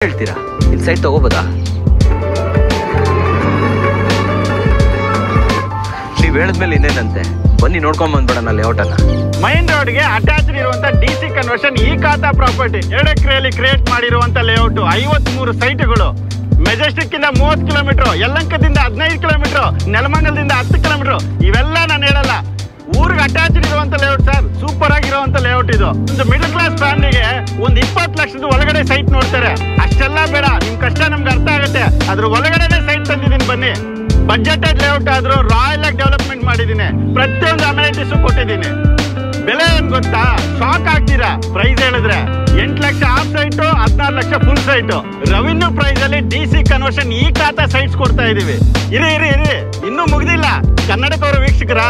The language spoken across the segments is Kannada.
ಹೇಳ್ತೀರಾ ಇಲ್ಲಿ ಸೈಟ್ ತಗೋಬೋದಾ? ನೀವ್ ಹೇಳಿದ್ಮೇಲೆ ಇನ್ನೇನಂತೆ, ಬನ್ನಿ ನೋಡ್ಕೊಂಡ್ ಬಂದ್ಬಿಡೋಣ ಲೇಔಟ್ ಅನ್ನ. ಮೈನ್ ರೋಡ್ ಗೆ ಅಟ್ಯಾಚ್ ಇರುವಂತ DC ಕನ್ವರ್ಷನ್ ಈ ಖಾತಾ ಪ್ರಾಪರ್ಟಿ 2 ಎಕರೆಯಲ್ಲಿ ಕ್ರಿಯೇಟ್ ಮಾಡಿರುವಂತ ಲೇಔಟ್. 53 ಸೈಟ್ಗಳು. ಮೆಜೆಸ್ಟಿಕ್ ಇಂದ 30 ಕಿಲೋಮೀಟರ್, ಯಲಹಂಕದಿಂದ 15 ಕಿಲೋಮೀಟರ್, ನೆಲಮಂಗಲದಿಂದ 10 ಕಿಲೋಮೀಟರ್. ಇವೆಲ್ಲ ನಾನು ಹೇಳಲ್ಲ, ಊರಿಗೆ ಅಟ್ಯಾಚ್ ಇರುವಂತ ಲೇಔಟ್ ಸರ್. ಸೂಪರ್ ಆಗಿರುವಂತ ಲೇಔಟ್ ಇದು. ಒಂದು ಮಿಡಲ್ ಕ್ಲಾಸ್ ಫ್ಯಾಮಿಲಿಗೆ ಒಂದು 20 ಲಕ್ಷದ ಒಳಗಡೆ ಸೈಟ್ ನೋಡ್ತಾರೆ. ಅಷ್ಟೆಲ್ಲ ಬೇಡ, ನಿಮ್ ಕಷ್ಟ ನಮ್ಗೆ ಅರ್ಥ ಆಗುತ್ತೆ. ಅದ್ರ ಒಳಗಡೆನೆ ಸೈಟ್ ತಂದಿದ್ದೀನಿ, ಬನ್ನಿ. ಬಜೆಟೆಡ್ ಲೇಔಟ್ ಆದ್ರೂ ರಾಯಲ್ ಆಗಿ ಡೆವಲಪ್ಮೆಂಟ್ ಮಾಡಿದ್ದೀನಿ. ಪ್ರತಿಯೊಂದು ಅಮ್ಯುನಿಟೀಸು ಕೊಟ್ಟಿದ್ದೀನಿ. ಬೆಲೆ ಏನ್ ಗೊತ್ತಾ, ಶಾಕ್ ಆಗ್ತೀರಾ ಪ್ರೈಸ್ ಹೇಳಿದ್ರೆ. 8 lakh half site, 16 lakh full site. Revenue price ಅಲ್ಲಿ DC ಕನ್ವರ್ಷನ್ ಈ ಖಾತಾ ಸೈಟ್ಸ್ ಕೊಡ್ತಾ ಇದೀವಿ. ಇರಿ ಇನ್ನೂ ಮುಗ್ದಿಲ್ಲ. ಕನ್ನಡದವರು ವೀಕ್ಷಕರ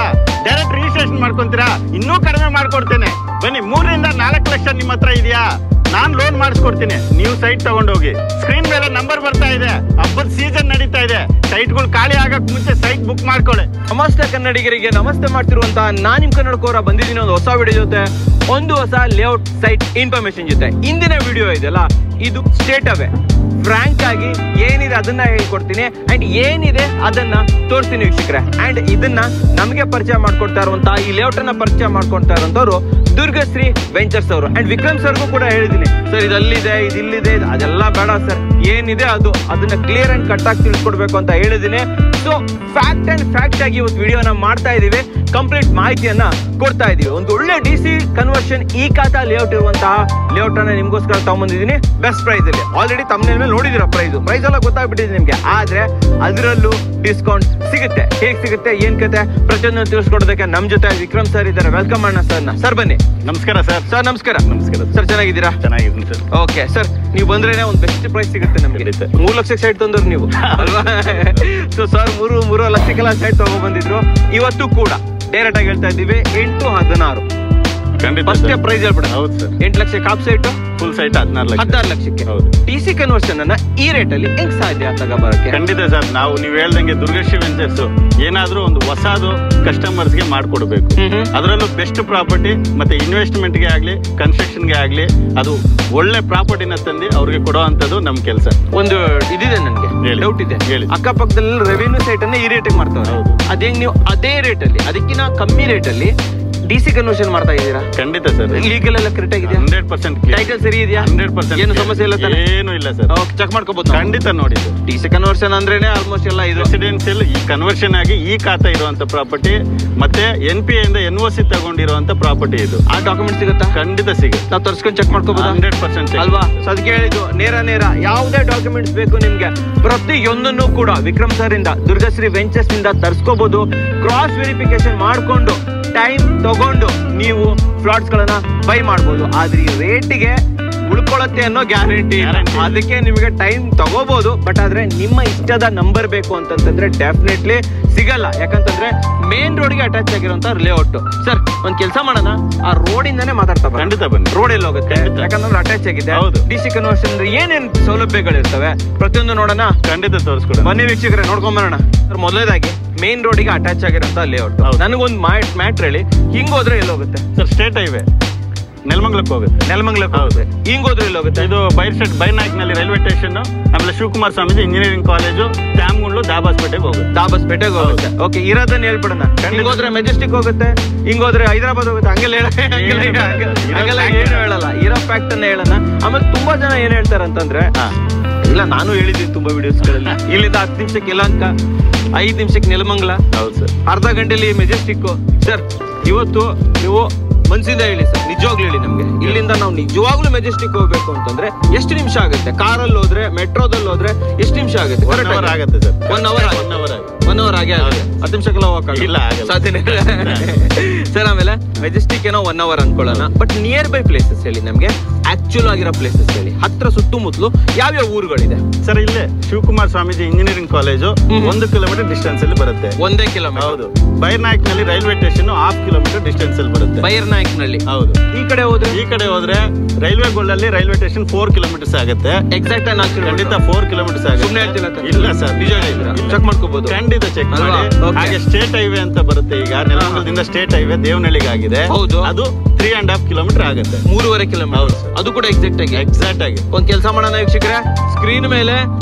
ಡೈರೆಕ್ಟ್ ರಿಜಿಸ್ಟ್ರೇಷನ್ ಮಾಡ್ಕೊಂತೀರಾ? ಇನ್ನೂ ಕಡಿಮೆ ಮಾಡ್ಕೊಡ್ತೇನೆ. ಬನ್ನಿ, 3 ರಿಂದ 4 ಲಕ್ಷ ನಿಮ್ಮ ಹತ್ರ ಇದೆಯಾ? ನಾನ್ ಲೋನ್ ಮಾಡಿಸ್ಕೊಡ್ತೀನಿ. ನೀವು ಸೈಟ್ ತಗೊಂಡೋಗಿ. ಸ್ಕ್ರೀನ್ ಮೇಲೆ ನಂಬರ್ ಬರ್ತಾ ಇದೆ. ಹಬ್ಬದ ಸೀಸನ್ ನಡೀತಾ ಇದೆ. ಸೈಟ್ಗಳು ಖಾಲಿ ಆಗಕ್ ಮುಂಚೆ ಸೈಟ್ ಬುಕ್ ಮಾಡ್ಕೊಳ್ಳಿ. ನಮಸ್ತೆ ಕನ್ನಡಿಗರಿಗೆ, ನಮಸ್ತೆ ಮಾಡ್ತಿರುವಂತ ನಾನ್ ನಿಮ್ ಕನ್ನಡಕೋರ ಬಂದಿದ್ದೀನಿ ಒಂದು ಹೊಸ ವಿಡಿಯೋ ಜೊತೆ, ಒಂದು ಹೊಸ ಲೇಔಟ್ ಸೈಟ್ ಇನ್ಫಾರ್ಮೇಶನ್ ಜೊತೆ. ಇಂದಿನ ವಿಡಿಯೋ ಇದೆಯಲ್ಲ, ಇದು ಸ್ಟೇಟ್ ಅವೇ. ಫ್ರಾಂಕ್ ಆಗಿ ಏನಿದೆ ಅದನ್ನ ಹೇಳ್ಕೊಡ್ತೀನಿ ಅಂಡ್ ಏನಿದೆ ಅದನ್ನ ತೋರಿಸ್ತೀನಿ ವೀಕ್ಷಕರೇ. ಅಂಡ್ ಇದನ್ನ ನಮಗೆ ಪರಿಚಯ ಮಾಡ್ಕೊಡ್ತಾ ಇರುವಂತಹ, ಈ ಲೇಔಟ್ ಅನ್ನ ಪರಿಚಯ ಮಾಡ್ಕೊಡ್ತಾ ಇರುವಂತವ್ರು ದುರ್ಗಶ್ರೀ ವೆಂಚರ್ಸ್ ಅವರು. ಅಂಡ್ ವಿಕ್ರಮ್ ಸರ್ಗೂ ಕೂಡ ಹೇಳಿದ್ದೀನಿ, ಸರ್ ಇದು ಅಲ್ಲಿದೆ, ಇದು ಇಲ್ಲಿದೆ, ಅದೆಲ್ಲ ಬೇಡ ಸರ್, ಏನಿದೆ ಅದನ್ನ ಕ್ಲಿಯರ್ ಅಂಡ್ ಕಟ್ ಆಗಿ ತಿಳಿಸ್ಕೊಡ್ಬೇಕು ಅಂತ ಹೇಳಿದ್ದೀನಿ. ಸೊ ಫ್ಯಾಕ್ಟ್ ಆಗಿ ಇವತ್ತು ವಿಡಿಯೋನ ಮಾಡ್ತಾ ಇದೀವಿ. ಕಂಪ್ಲೀಟ್ ಮಾಹಿತಿಯನ್ನ ಕೊಡ್ತಾ ಇದೀವಿ. ಒಂದು ಒಳ್ಳೆ DC ಕನ್ವರ್ಷನ್ ಈ ಖಾತಾ ಲೇಔಟ್ ಇರುವಂತಹ ಲೇಔಟ್ ಅನ್ನ ನಿಮ್ಗೋಸ್ಕರ ತಗೊಂಡ್ಬಂದಿದ್ದೀನಿ ಬೆಸ್ಟ್ ಪ್ರೈಸ್ ಅಲ್ಲಿ. ಆಲ್ರೆಡಿ ತಮ್ಮನೇಲ್ ಮೇಲೆ ನೋಡಿದಿರ ಪ್ರೈಸ್ ಎಲ್ಲ ಗೊತ್ತಾಗ್ಬಿಟ್ಟಿದೆ ನಿಮ್ಗೆ. ಆದ್ರೆ ಅದರಲ್ಲೂ ಡಿಸ್ಕೌಂಟ್ ಸಿಗುತ್ತೆ. ಹೇಗ್ ಸಿಗುತ್ತೆ, ಏನ್ ಕತೆ, ಪ್ರತಿಯೊಂದು ತಿಳಿಸ್ಕೊಡೋದಕ್ಕೆ ನಮ್ ಜೊತೆ ವಿಕ್ರಮ್ ಸರ್ ಇದ್ದಾರೆ. ವೆಲ್ಕಮ್ ಮಾಡೋಣ ಸರ್ ಬನ್ನಿ. ನಮಸ್ಕಾರ ಸರ್. ಸರ್ ನಮಸ್ಕಾರ. ನಮಸ್ಕಾರ ಸರ್, ಚೆನ್ನಾಗಿದ್ದೀರಾ? ಚೆನ್ನಾಗಿದ್ದೀನಿ ಸರ್. ಓಕೆ ಸರ್, ನೀವು ಬಂದ್ರೇನೆ ಒಂದು ಬೆಸ್ಟ್ ಪ್ರೈಸ್ ಸಿಗುತ್ತೆ ನಮ್ಗೆ. 3 ಲಕ್ಷಕ್ಕೆ ಸೈಟ್ ತಂದ್ರು ನೀವು ಅಲ್ವಾ? ಸೊ ಸರ್ 3 ಲಕ್ಷಕ್ಕೆಲ್ಲ ಸೈಟ್ ತಗೊಂಡ್ ಬಂದಿದ್ರು. ಇವತ್ತು ಕೂಡ ಡೈರೆಕ್ಟ್ ಆಗಿ ಹೇಳ್ತಾ ಇದ್ದೀವಿ 8-16 ಫಸ್ಟ್ ಪ್ರೈಸ್ ಹೇಳ್ಬಿಡ. ಹೌದು ಸರ್. 8 ಲಕ್ಷ ಕಾಪ್ ಸೈಟ್, ಫುಲ್ ಸೈಟ್ 16 ಲಕ್ಷಕ್ಕೆ. ಹೌದು. DC ಕನ್ವರ್ಷನ್ ಅನ್ನ ಈ ರೇಟ್ ಅಲ್ಲಿ ಹೆಂಗ್ ಸಾಧ್ಯ ತಗೋಬರಕ್ಕೆ? ಖಂಡಿತ ಸರ್. ನೀವು ಹೇಳ್ದಂಗೆ ದುರ್ಗಶ್ರೀ ವೆಂಚರ್ಸ್ ಏನಾದ್ರೂ ಒಂದು ಹೊಸದು ಕಸ್ಟಮರ್ಸ್ ಗೆ ಮಾಡ್ಕೊಡ್ಬೇಕು. ಅದರಲ್ಲೂ ಬೆಸ್ಟ್ ಪ್ರಾಪರ್ಟಿ ಮತ್ತೆ ಇನ್ವೆಸ್ಟ್ಮೆಂಟ್ ಗೆ ಆಗ್ಲಿ, ಕನ್ಸ್ಟ್ರಕ್ಷನ್ ಗೆ ಆಗ್ಲಿ, ಅದು ಒಳ್ಳೆ ಪ್ರಾಪರ್ಟಿನ ತಂದು ಅವ್ರಿಗೆ ಕೊಡುವಂತದ್ದು ನಮ್ ಕೆಲಸ. ಒಂದು ಇದಿದೆ ನನ್ಗೆ ಡೌಟ್ ಇದೆ. ಅಕ್ಕಪಕ್ಕದಲ್ಲಿ ರೆವಿನ್ಯೂ ಸೈಟ್ ಅನ್ನ ಈ ರೇಟ್ ಮಾಡ್ತಾರೆ. ಅದೇಂಗ್ ನೀವು ಅದೇ ರೇಟ್ ಅಲ್ಲಿ, ಅದಕ್ಕಿಂತ ಕಮ್ಮಿ ರೇಟ್ ಅಲ್ಲಿ DC ಕನ್ವರ್ಷನ್ ಮಾಡ್ತಾ ಇದ್ದೀರಾ? ಖಂಡಿತ ಸರ್. ಲೀಗಲ್ ಎಲ್ಲ ಕರೆಕ್ಟ್ ಆಗಿದೆ? 100% ಟೈಟಲ್ ಸರಿ ಇದೆಯಾ? 100% ಏನು ಸಮಸ್ಯೆ ಇಲ್ಲ ತಾನೆ? ಏನು ಇಲ್ಲ ಸರ್. ಚೆಕ್ ಮಾಡ್ಕೋಬಹುದು. ಖಂಡಿತ ನೋಡಿ ಸರ್. DC ಕನ್ವರ್ಷನ್ ಅಂದ್ರೇನೆ ಆಲ್ಮೋಸ್ಟ್ ಎಲ್ಲ ಇದು ರೆಸಿಡೆನ್ಸಿಯಲ್ ಈ ಕನ್ವರ್ಷನ್ ಆಗಿ ಈ ಖಾತಾ ಇರುವಂತ ಪ್ರಾಪರ್ಟಿ ಮತ್ತೆ NPA ಇಂದ NOC ತಗೊಂಡಿರುವಂತ ಪ್ರಾಪರ್ಟಿ ಇದು. ಆ ಡಾಕ್ಯುಮೆಂಟ್ ಸಿಗುತ್ತಾ? ಖಂಡಿತ ಸಿಗುತ್ತೆ. ನಾವು ತರ್ಸ್ಕೊಂಡು ಚೆಕ್ ಮಾಡ್ಕೋಬಹುದು. 100% ಅಲ್ವಾ? ಅದಕ್ಕೆ ಹೇಳಿದ್ದು ನೇರ ಯಾವುದೇ ಡಾಕ್ಯುಮೆಂಟ್ಸ್ ಬೇಕು ನಿಮ್ಗೆ, ಪ್ರತಿಯೊಂದನ್ನು ಕೂಡ ವಿಕ್ರಮ್ ಸರ್ ಇಂದ, ದುರ್ಗಶ್ರೀ ವೆಂಚರ್ಸ್ ಇಂದ ತರ್ಸ್ಕೋಬಹುದು. ಕ್ರಾಸ್ ವೆರಿಫಿಕೇಶನ್ ಮಾಡ್ಕೊಂಡು ಟೈಮ್ ತಗೊಂಡು ನೀವು ಫ್ಲಾಟ್ಸ್ ಗಳನ್ನ ಬೈ ಮಾಡಬಹುದು. ಆದ್ರೆ ಈ ರೇಟಿಗೆ ಉಳ್ಕೊಳ್ಳುತ್ತೆ ಅನ್ನೋ ಗ್ಯಾರಂಟಿ. ಅದಕ್ಕೆ ನಿಮಗೆ ಟೈಮ್ ತಗೋಬಹುದು. ಬಟ್ ಆದ್ರೆ ನಿಮ್ಮ ಇಷ್ಟದ ನಂಬರ್ ಬೇಕು ಅಂತಂದ್ರೆ ಡೆಫಿನೆಟ್ಲಿ ಸಿಗಲ್ಲ. ಯಾಕಂತಂದ್ರೆ ಮೇನ್ ರೋಡ್ ಗೆ ಅಟ್ಯಾಚ್ ಆಗಿರುವಂತ ಲೇಔಟ್. ಸರ್ ಒಂದ್ ಕೆಲಸ ಮಾಡೋಣ, ಆ ರೋಡ್ ಇಂದಾನೆ ಮಾತಾಡ್ತಾ ಬನ್ನಿ. ಖಂಡಿತ ಬನ್ನಿ. ರೋಡ್ ಎಲ್ಲಿ ಹೋಗುತ್ತೆ? ಯಾಕಂದ್ರೆ ಅಟ್ಯಾಚ್ ಆಗಿದೆ. DC ಕನ್ವರ್ಷನ್ ಏನೇನ್ ಸೌಲಭ್ಯಗಳಿರ್ತವೆ ಪ್ರತಿಯೊಂದು ನೋಡೋಣ. ಖಂಡಿತ ತೋರಿಸ್ಕೊಡ. ಬನ್ನಿ ವೀಕ್ಷಕರೇ, ನೋಡ್ಕೊಂಡ್ ಬರೋಣ. ಸರ್ ಮೊದಲೇದಾಗಿ ಮೇನ್ ರೋಡ್ ಗೆ ಅಟ್ಯಾಚ್ ಆಗಿರುವಂತ ಲೇಔಟ್. ನನಗೊಂದು ಮ್ಯಾಟ್ರ್ ಹೇಳಿ, ಹಿಂಗ್ ಹೋದ್ರೆ ಎಲ್ಲಿ ಹೋಗುತ್ತೆ ಸರ್? ಸ್ಟೇಟ್ ಹೈವೇ ನೆಲಮಂಗಲಕ್ಕೆ ಹೋಗುತ್ತೆ. ನೆಲಮಂಗಲಕ್ಕೆ ಹೋಗುತ್ತೆ. ಹಿಂಗ್ ಹೋದ್ರೆ ಎಲ್ಲಿ ಹೋಗುತ್ತೆ? ಇದು ಬೈನಾಯ್ಕ್ನಲ್ಲಿ ರೈಲ್ವೆ ಸ್ಟೇಷನ್, ಆಮೇಲೆ ಶಿವಕುಮಾರ ಸ್ವಾಮೀಜಿ ಇಂಜಿನಿಯರಿಂಗ್ ಕಾಲೇಜು, ತ್ಯಾಮಗುಂಡ್ಲು, ದಾಬಾಸ್ಪೇಟೆಗೆ ಹೋಗುತ್ತೆ. ದಾಬಾಸ್ಪೇಟೆಗೆ ಹೋಗುತ್ತೆ. ಓಕೆ, ಇರೋದನ್ನ ಹೇಳ್ಬಿಡೋಣ. ಹಿಂಗ್ ಹೋದ್ರೆ ಮೆಜೆಸ್ಟಿಕ್ ಹೋಗುತ್ತೆ, ಹಿಂಗ್ ಹೋದ್ರೆ ಹೈದರಾಬಾದ್ ಹೋಗುತ್ತೆ. ಹಂಗೆಲ್ಲ ಏನು ಹೇಳಲ್ಲ, ಇರೋ ಫ್ಯಾಕ್ಟ್ ಅನ್ನ ಹೇಳೋಣ. ಆಮೇಲೆ ತುಂಬಾ ಜನ ಏನ್ ಹೇಳ್ತಾರೆ ಅಂತಂದ್ರೆ, ಇಲ್ಲ ನಾನು ಹೇಳಿದ್ದೀನಿ ತುಂಬಾ ವಿಡಿಯೋಸ್ಗಳಲ್ಲಿ, ಇಲ್ಲಿಂದ 10 ನಿಮಿಷಕ್ಕೆ ಯಲಹಂಕ, 5 ನಿಮಿಷಕ್ಕೆ ನೆಲಮಂಗಲ. ಹೌದು ಸರ್. ಅರ್ಧ ಗಂಟೆಲಿ ಮೆಜೆಸ್ಟಿಕ್. ಸರ್ ಇವತ್ತು ನೀವು ಮನ್ಸಿಂದ ಹೇಳಿ ಸರ್, ನಿಜವಾಗ್ಲೂ ಹೇಳಿ, ನಮ್ಗೆ ಇಲ್ಲಿಂದ ನಾವು ನಿಜವಾಗ್ಲೂ ಮೆಜೆಸ್ಟಿಕ್ ಹೋಗ್ಬೇಕು ಅಂತಂದ್ರೆ ಎಷ್ಟು ನಿಮಿಷ ಆಗುತ್ತೆ? ಕಾರಲ್ಲಿ ಹೋದ್ರೆ, ಮೆಟ್ರೋದಲ್ಲಿ ಹೋದ್ರೆ ಎಷ್ಟು ನಿಮಿಷ ಆಗುತ್ತೆ? 1 ಅವರ್ ಆಗುತ್ತೆ ಸರ್. 1 ಅವರ್ ಆಗಿ ಆಗುತ್ತೆ. 10 ನಿಮಿಷಕ್ಕೆಲ್ಲ ಹೋಗಕ್ಕಾಗಲ್ಲ, ಸಾಧ್ಯನೇ ಸರ್. ಆಮೇಲೆ ಮೆಜೆಸ್ಟಿಕ್ ಏನೋ 1 ಅವರ್ ಅನ್ಕೊಳ್ಳೋಣ. ಬಟ್ ನಿಯರ್ ಬೈ ಪ್ಲೇಸಸ್ ಹೇಳಿ ನಮ್ಗೆ, ಆಕ್ಚುಲ್ ಆಗಿರೋ ಪ್ಲೇಸಸ್ ಹೇಳಿ. ಹತ್ರ ಸುತ್ತಮುತ್ತಲು ಯಾವ್ಯಾವ ಊರುಗಳಿದೆ ಸರ್? ಇಲ್ಲೇ Shivakumara Swamiji engineering college 1 kilometre distance ಅಲ್ಲಿ ಬರುತ್ತೆ. 1 ಕಿಲೋಮೀಟರ್. ಹೌದು. ಬೈರ್ನಾಯ್ಕ್ನಲ್ಲಿ ರೈಲ್ವೆ ಸ್ಟೇಷನ್ 1/2 ಕಿಲೋಮೀಟರ್ ಡಿಸ್ಟೆನ್ಸ್ ಅಲ್ಲಿ ಬರುತ್ತೆ. ಬೈರ್ನಾಯ್ಕ್ನಲ್ಲಿ. ಹೌದು. ಈ ಕಡೆ ಹೋದ್ರೆ ರೈಲ್ವೆ ಗೋಲ್ಡಲ್ಲಿ ರೈಲ್ವೆ ಸ್ಟೇಷನ್ 4 ಕಿಲೋಮೀಟರ್ಸ್ ಆಗುತ್ತೆ. ಎಕ್ಸಾಕ್ಟ್ ಖಂಡಿತ 4 ಕಿಲೋಮೀಟರ್ಸ್ ಆಗುತ್ತೆ. ಸುಮ್ಮನೆ ಹೇಳ್ತಿಲ್ಲ? ಇಲ್ಲ ಸರ್, ನಿಜ ಚೆಕ್ ಮಾಡ್ಕೋಬಹುದು. ಖಂಡಿತ ಚೆಕ್ ಮಾಡಿ. ಹಾಗೆ ಸ್ಟೇಟ್ ಹೈವೇ ಅಂತ ಬರುತ್ತೆ. ಈಗ ನೆಲಮಂಗಲದಿಂದ ಸ್ಟೇಟ್ ಹೈವೇ ದೇವನಹಳ್ಳಿಗೆ ಆಗಿದೆ. ಹೌದು. ಅದು 3.5 ಕಿಲೋಮೀಟರ್ ಆಗುತ್ತೆ. 3.5 ಕಿಲೋಮೀಟರ್. ಅದು ಕೂಡ ಎಕ್ಸಾಕ್ಟ್ ಆಗಿ ಒಂದ್ ಕೆಲಸ ಮಾಡೋಣ ವೀಕ್ಷಕರೇ, ಸ್ಕ್ರೀನ್ ಮೇಲೆ